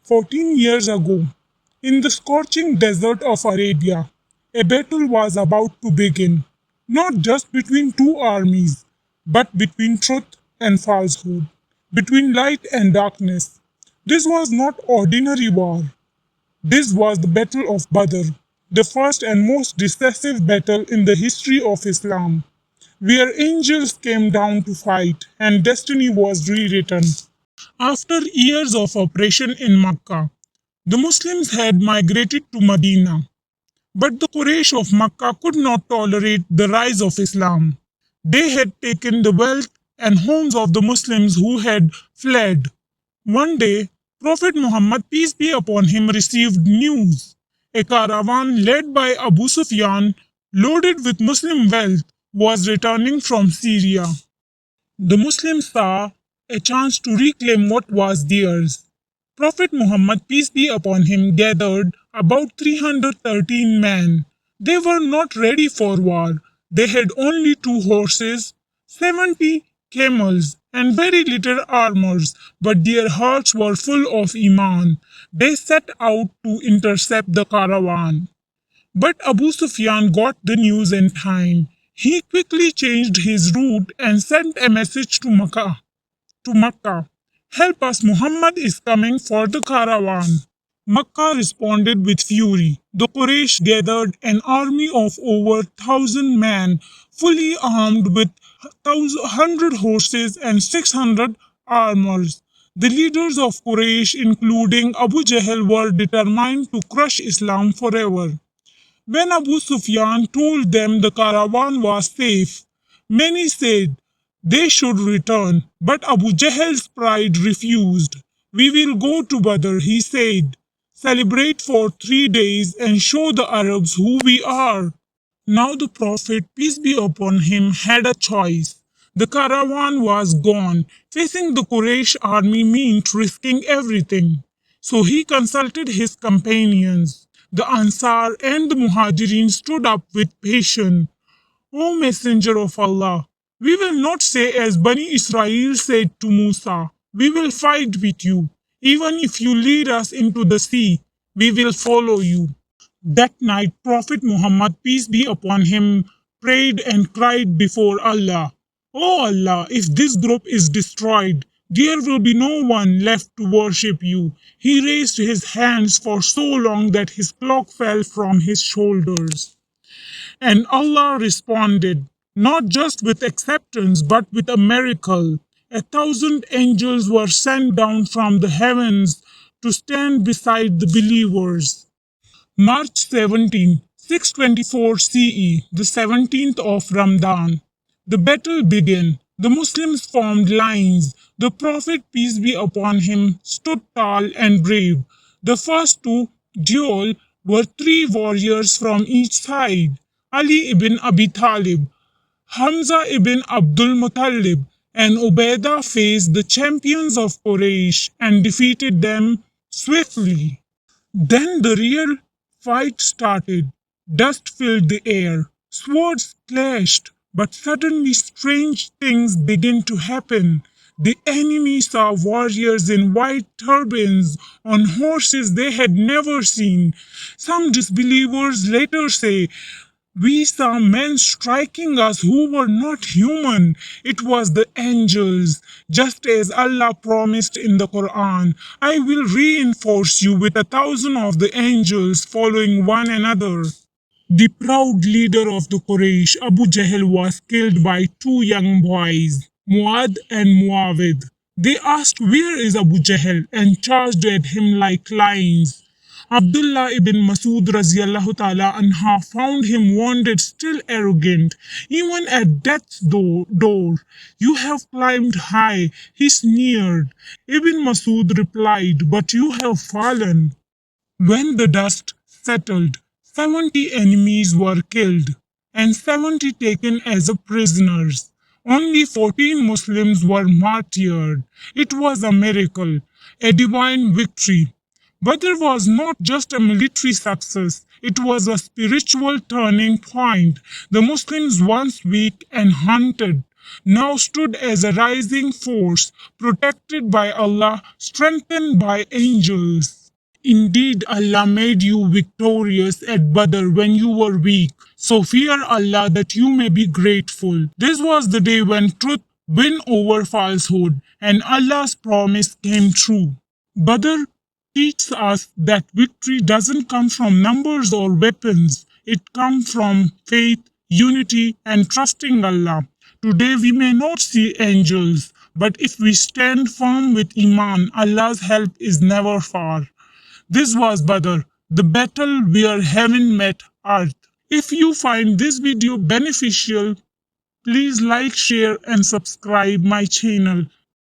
14 years ago, in the scorching desert of Arabia, a battle was about to begin, not just between two armies, but between truth and falsehood, between light and darkness. This was not ordinary war. This was the Battle of Badr, the first and most decisive battle in the history of Islam, where angels came down to fight and destiny was rewritten. After years of oppression in Mecca, the Muslims had migrated to Medina, but the Quraysh of Mecca could not tolerate the rise of Islam. They had taken the wealth and homes of the Muslims who had fled. One day, Prophet Muhammad, peace be upon him, received news. A caravan led by Abu Sufyan, loaded with Muslim wealth, was returning from Syria. The Muslims saw a chance to reclaim what was theirs. Prophet Muhammad, peace be upon him, gathered about 313 men. They were not ready for war. They had only 2 horses, 70 camels, and very little armors, but their hearts were full of Iman. They set out to intercept the caravan. But Abu Sufyan got the news in time. He quickly changed his route and sent a message to Makkah. Help us, Muhammad is coming for the caravan. Makkah responded with fury. The Quraysh gathered an army of over 1,000 men, fully armed with 100 horses and 600 armors. The leaders of Quraysh, including Abu Jahl, were determined to crush Islam forever. When Abu Sufyan told them the caravan was safe, many said they should return, but Abu Jahl's pride refused. We will go to Badr, he said. Celebrate for 3 days and show the Arabs who we are. Now the Prophet, peace be upon him, had a choice. The caravan was gone. Facing the Quraysh army meant risking everything. So he consulted his companions. The Ansar and the Muhajirin stood up with patience. O Messenger of Allah, we will not say as Bani Israel said to Musa, we will fight with you. Even if you lead us into the sea, we will follow you. That night, Prophet Muhammad, peace be upon him, prayed and cried before Allah. O Allah, if this group is destroyed, there will be no one left to worship you. He raised his hands for so long that his cloak fell from his shoulders. And Allah responded, not just with acceptance, but with a miracle. 1,000 angels were sent down from the heavens to stand beside the believers. March 17, 624 CE, the 17th of Ramadan. The battle began. The Muslims formed lines. The Prophet, peace be upon him, stood tall and brave. The first to duel were 3 warriors from each side. Ali ibn Abi Talib, Hamza ibn Abdul Muttalib, and Ubaidah faced the champions of Quraysh and defeated them swiftly. Then the real fight started. Dust filled the air. Swords clashed, but suddenly strange things began to happen. The enemy saw warriors in white turbans on horses they had never seen. Some disbelievers later say, we saw men striking us who were not human. It was the angels. Just as Allah promised in the Quran, I will reinforce you with 1,000 of the angels following one another. The proud leader of the Quraysh, Abu Jahl, was killed by 2 young boys, Muad and Muawid. They asked, where is Abu Jahl? And charged at him like lions. Abdullah ibn Masud radiallahu ta'ala anha found him wounded, still arrogant, even at death's door. You have climbed high, he sneered. Ibn Masud replied, but you have fallen. When the dust settled, 70 enemies were killed and 70 taken as prisoners. Only 14 Muslims were martyred. It was a miracle, a divine victory. Badr was not just a military success, it was a spiritual turning point. The Muslims, once weak and hunted, now stood as a rising force, protected by Allah, strengthened by angels. Indeed, Allah made you victorious at Badr when you were weak. So fear Allah that you may be grateful. This was the day when truth won over falsehood and Allah's promise came true. Badr teaches us that victory doesn't come from numbers or weapons. It comes from faith, unity, and trusting Allah. Today we may not see angels, but if we stand firm with Iman, Allah's help is never far. This was Badr, the battle where heaven met earth. If you find this video beneficial, please like, share and subscribe my channel.